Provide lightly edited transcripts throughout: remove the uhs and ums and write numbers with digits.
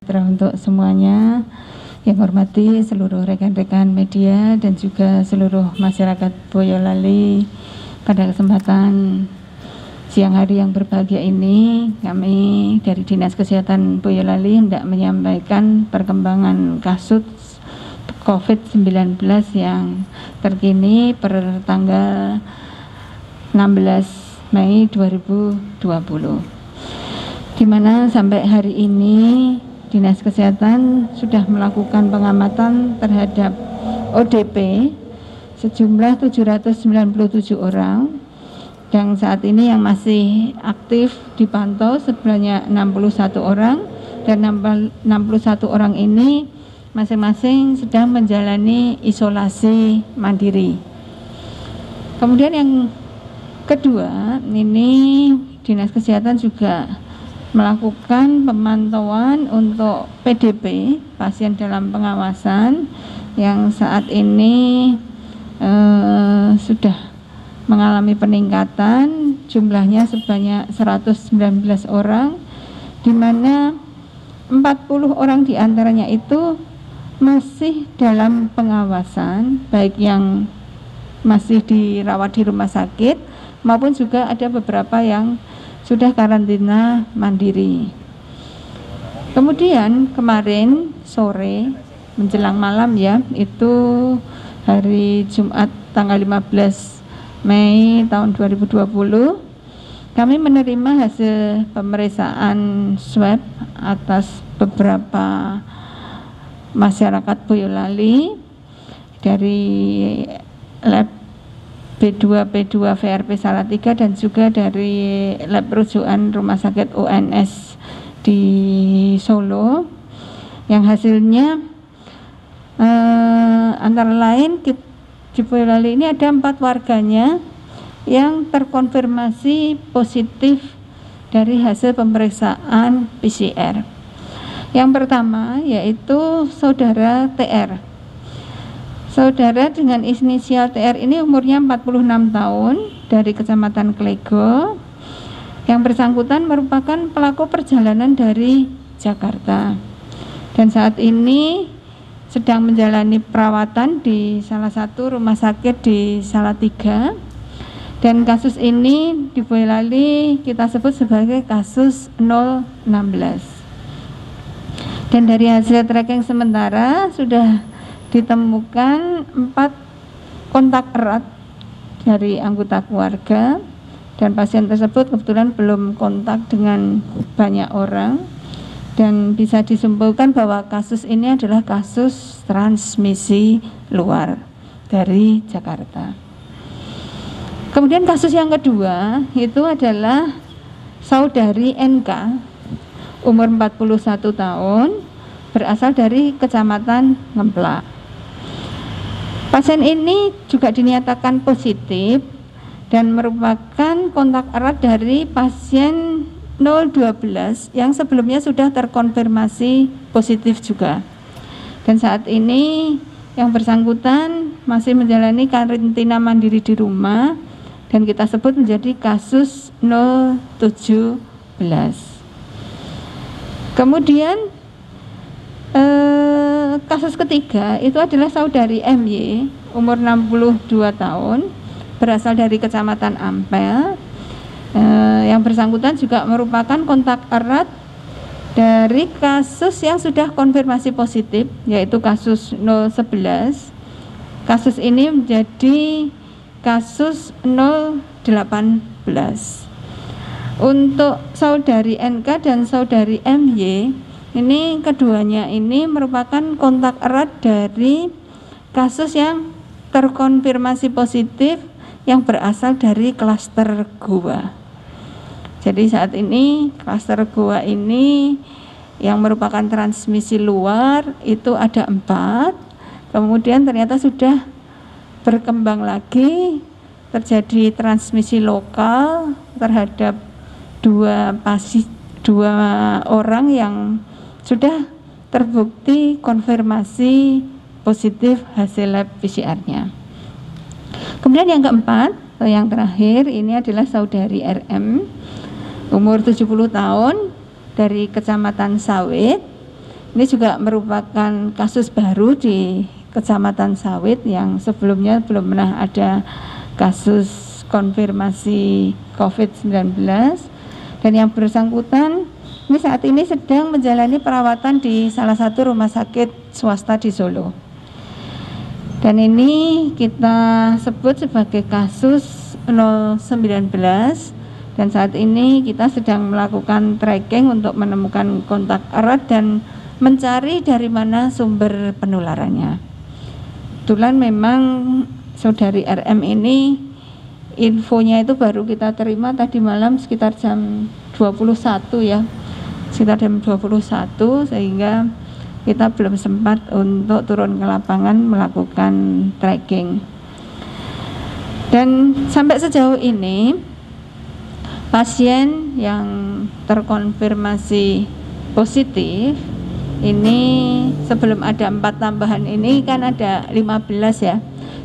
Untuk semuanya, yang hormati seluruh rekan-rekan media dan juga seluruh masyarakat Boyolali, pada kesempatan siang hari yang berbahagia ini, kami dari Dinas Kesehatan Boyolali hendak menyampaikan perkembangan kasus COVID-19 yang terkini per tanggal 16 Mei 2020, di mana sampai hari ini Dinas Kesehatan sudah melakukan pengamatan terhadap ODP sejumlah 797 orang, dan saat ini yang masih aktif dipantau sebanyak 61 orang, dan 61 orang ini masing-masing sedang menjalani isolasi mandiri. Kemudian yang kedua, ini Dinas Kesehatan juga melakukan pemantauan untuk PDP, pasien dalam pengawasan, yang saat ini sudah mengalami peningkatan, jumlahnya sebanyak 119 orang, di mana 40 orang diantaranya itu masih dalam pengawasan, baik yang masih dirawat di rumah sakit maupun juga ada beberapa yang sudah karantina mandiri. Kemudian kemarin sore menjelang malam ya, itu hari Jumat tanggal 15 Mei tahun 2020, kami menerima hasil pemeriksaan swab atas beberapa masyarakat Boyolali dari lab B2 VRP Salatiga dan juga dari lab rujukan Rumah Sakit UNS di Solo, yang hasilnya antara lain di Boyolali ini ada 4 warganya yang terkonfirmasi positif dari hasil pemeriksaan PCR. Yang pertama yaitu saudara TR. Saudara dengan inisial TR ini umurnya 46 tahun dari Kecamatan Klego. Yang bersangkutan merupakan pelaku perjalanan dari Jakarta dan saat ini sedang menjalani perawatan di salah satu rumah sakit di Salatiga. Dan kasus ini di Boyolali kita sebut sebagai kasus 016. Dan dari hasil tracking sementara sudah ditemukan 4 kontak erat dari anggota keluarga, dan pasien tersebut kebetulan belum kontak dengan banyak orang, dan bisa disimpulkan bahwa kasus ini adalah kasus transmisi luar dari Jakarta. Kemudian kasus yang kedua itu adalah saudari NK, umur 41 tahun, berasal dari Kecamatan Ngemplak. Pasien ini juga dinyatakan positif dan merupakan kontak erat dari pasien 012 yang sebelumnya sudah terkonfirmasi positif juga. Dan saat ini yang bersangkutan masih menjalani karantina mandiri di rumah dan kita sebut menjadi kasus 017. Kemudian kasus ketiga itu adalah saudari MY, umur 62 tahun, berasal dari Kecamatan Ampel. Yang bersangkutan juga merupakan kontak erat dari kasus yang sudah konfirmasi positif, yaitu kasus 011. Kasus ini menjadi kasus 018. Untuk saudari NK dan saudari MY, ini keduanya ini merupakan kontak erat dari kasus yang terkonfirmasi positif yang berasal dari klaster Goa. Jadi saat ini klaster Goa ini yang merupakan transmisi luar itu ada 4. Kemudian ternyata sudah berkembang lagi terjadi transmisi lokal terhadap 2 orang yang sudah terbukti konfirmasi positif hasil lab PCR-nya. Kemudian yang keempat atau yang terakhir ini adalah saudari RM, umur 70 tahun dari Kecamatan Sawit, Ini juga merupakan kasus baru di Kecamatan Sawit yang sebelumnya belum pernah ada kasus konfirmasi COVID-19, dan yang bersangkutan ini saat ini sedang menjalani perawatan di salah satu rumah sakit swasta di Solo. Dan ini kita sebut sebagai kasus 019, dan saat ini kita sedang melakukan tracking untuk menemukan kontak erat dan mencari dari mana sumber penularannya. Kebetulan memang saudari RM ini infonya itu baru kita terima tadi malam sekitar jam 21 ya, sekitar jam 21, sehingga kita belum sempat untuk turun ke lapangan melakukan tracking. Dan sampai sejauh ini pasien yang terkonfirmasi positif ini sebelum ada 4 tambahan ini kan ada 15 ya.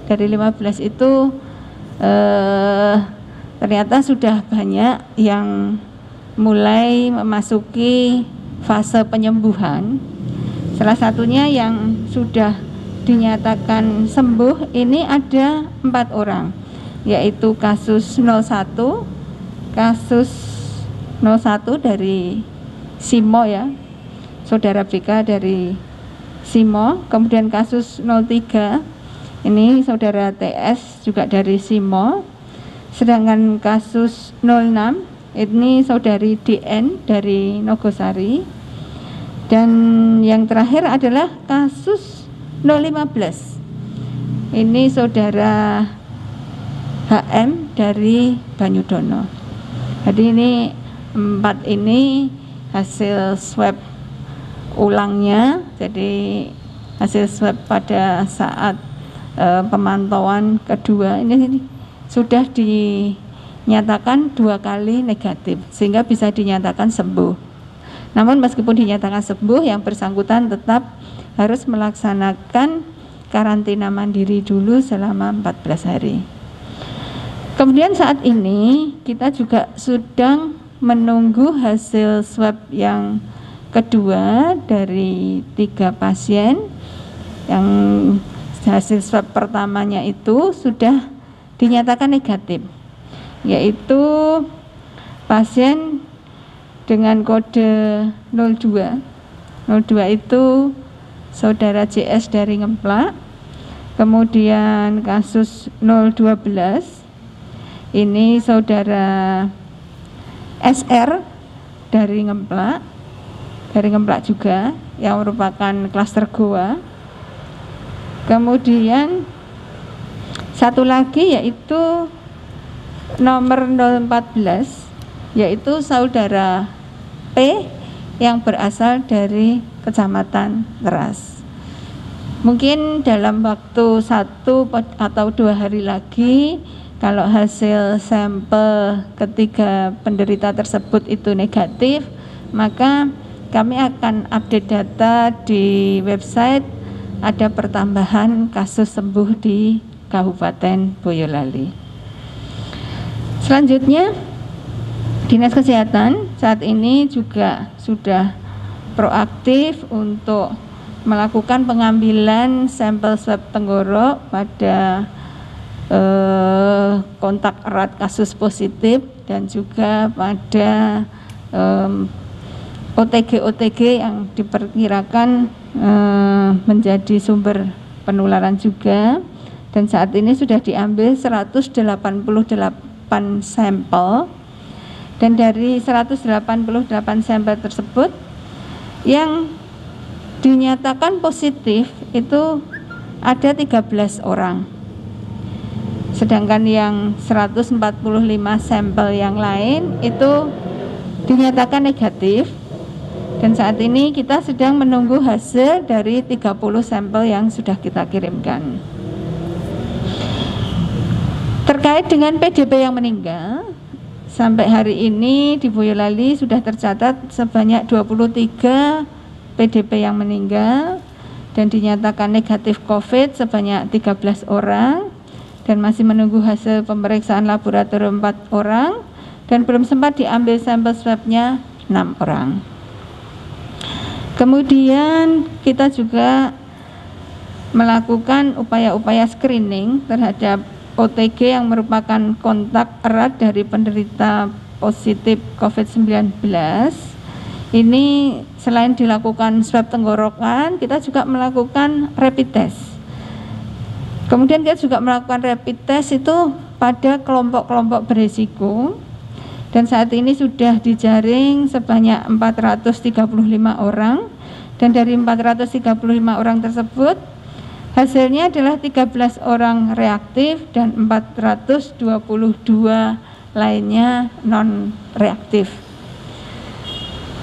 Dari 15 itu ternyata sudah banyak yang mulai memasuki fase penyembuhan. Salah satunya yang sudah dinyatakan sembuh ini ada 4 orang, yaitu kasus 01 dari Simo ya, saudara BK dari Simo. Kemudian kasus 03 ini saudara TS juga dari Simo. Sedangkan kasus 06 ini saudari DN dari Nogosari. Dan yang terakhir adalah kasus 015, ini saudara HM dari Banyudono. Jadi ini 4 ini hasil swab ulangnya, jadi hasil swab pada saat pemantauan kedua ini sudah dinyatakan 2 kali negatif, sehingga bisa dinyatakan sembuh. Namun meskipun dinyatakan sembuh, yang bersangkutan tetap harus melaksanakan karantina mandiri dulu selama 14 hari. Kemudian saat ini kita juga sedang menunggu hasil swab yang kedua dari 3 pasien. Yang hasil swab pertamanya itu sudah dinyatakan negatif, yaitu pasien dengan kode 02. 02 itu saudara JS dari Ngemplak. Kemudian kasus 012 ini saudara SR dari Ngemplak juga, yang merupakan klaster Goa. Kemudian satu lagi yaitu nomor 014, yaitu saudara P yang berasal dari Kecamatan Teras. Mungkin dalam waktu 1 atau 2 hari lagi, kalau hasil sampel ketiga penderita tersebut itu negatif, maka kami akan update data di website. Ada pertambahan kasus sembuh di Kabupaten Boyolali. Selanjutnya, Dinas Kesehatan saat ini juga sudah proaktif untuk melakukan pengambilan sampel swab tenggorok pada kontak erat kasus positif dan juga pada OTG yang diperkirakan menjadi sumber penularan juga. Dan saat ini sudah diambil 188 sampel. Dan dari 188 sampel tersebut yang dinyatakan positif itu ada 13 orang. Sedangkan yang 145 sampel yang lain itu dinyatakan negatif. Dan saat ini kita sedang menunggu hasil dari 30 sampel yang sudah kita kirimkan. Terkait dengan PDP yang meninggal, sampai hari ini di Boyolali sudah tercatat sebanyak 23 PDP yang meninggal dan dinyatakan negatif COVID sebanyak 13 orang, dan masih menunggu hasil pemeriksaan laboratorium 4 orang, dan belum sempat diambil sampel swabnya 6 orang. Kemudian kita juga melakukan upaya-upaya screening terhadap OTG yang merupakan kontak erat dari penderita positif COVID-19. Ini selain dilakukan swab tenggorokan, kita juga melakukan rapid test. Kemudian kita juga melakukan rapid test itu pada kelompok-kelompok berisiko, dan saat ini sudah dijaring sebanyak 435 orang, dan dari 435 orang tersebut hasilnya adalah 13 orang reaktif dan 422 lainnya non reaktif.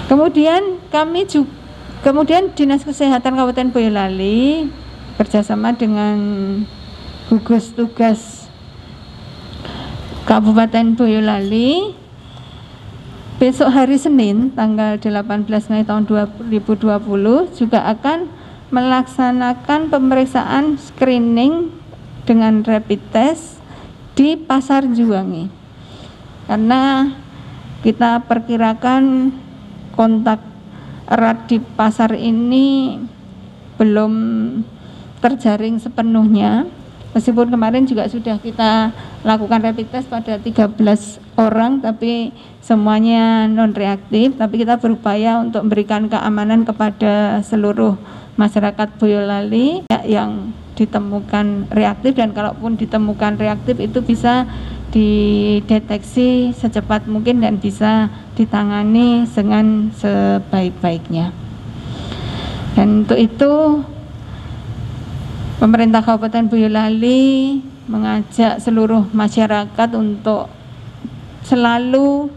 Kemudian Dinas Kesehatan Kabupaten Boyolali bersama dengan gugus tugas Kabupaten Boyolali besok hari Senin tanggal 18 Mei tahun 2020 juga akan melaksanakan pemeriksaan screening dengan rapid test di Pasar Juwangi, karena kita perkirakan kontak erat di pasar ini belum terjaring sepenuhnya, meskipun kemarin juga sudah kita lakukan rapid test pada 13 orang tapi semuanya non reaktif, tapi kita berupaya untuk memberikan keamanan kepada seluruh masyarakat Boyolali yang ditemukan reaktif, dan kalaupun ditemukan reaktif itu bisa dideteksi secepat mungkin dan bisa ditangani dengan sebaik-baiknya. Dan untuk itu pemerintah Kabupaten Boyolali mengajak seluruh masyarakat untuk selalu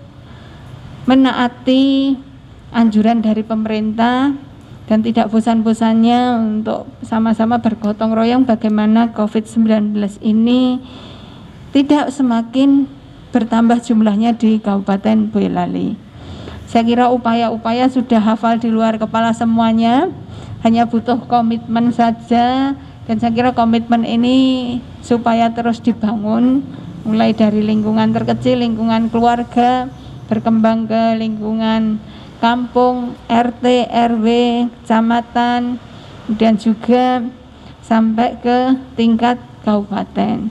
menaati anjuran dari pemerintah dan tidak bosan-bosannya untuk sama-sama bergotong royong bagaimana COVID-19 ini tidak semakin bertambah jumlahnya di Kabupaten Boyolali. Saya kira upaya-upaya sudah hafal di luar kepala semuanya, hanya butuh komitmen saja, dan saya kira komitmen ini supaya terus dibangun mulai dari lingkungan terkecil, lingkungan keluarga, berkembang ke lingkungan kampung, RT, RW, kecamatan, kemudian juga sampai ke tingkat kabupaten.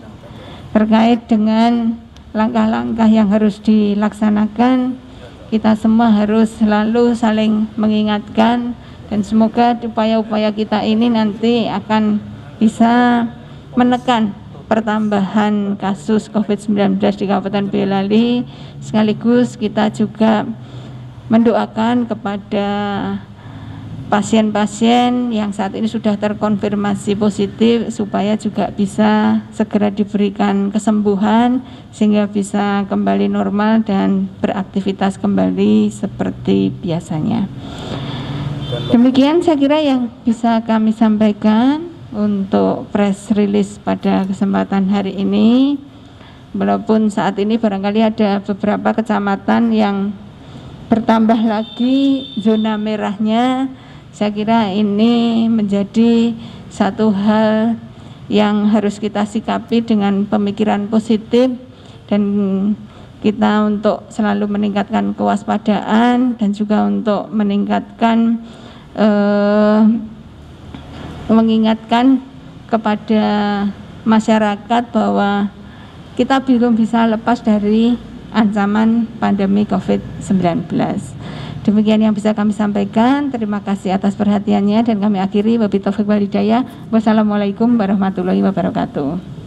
Terkait dengan langkah-langkah yang harus dilaksanakan, kita semua harus selalu saling mengingatkan, dan semoga upaya-upaya kita ini nanti akan bisa menekan pertambahan kasus COVID-19 di Kabupaten Boyolali. Sekaligus kita juga mendoakan kepada pasien-pasien yang saat ini sudah terkonfirmasi positif supaya juga bisa segera diberikan kesembuhan sehingga bisa kembali normal dan beraktivitas kembali seperti biasanya. Demikian saya kira yang bisa kami sampaikan untuk press release pada kesempatan hari ini. Walaupun saat ini barangkali ada beberapa kecamatan yang bertambah lagi zona merahnya, saya kira ini menjadi satu hal yang harus kita sikapi dengan pemikiran positif, dan kita untuk selalu meningkatkan kewaspadaan dan juga untuk meningkatkan mengingatkan kepada masyarakat bahwa kita belum bisa lepas dari ancaman pandemi COVID-19. Demikian yang bisa kami sampaikan. Terima kasih atas perhatiannya dan kami akhiri. Wabillahi taufiq wal hidayah. Wassalamualaikum warahmatullahi wabarakatuh.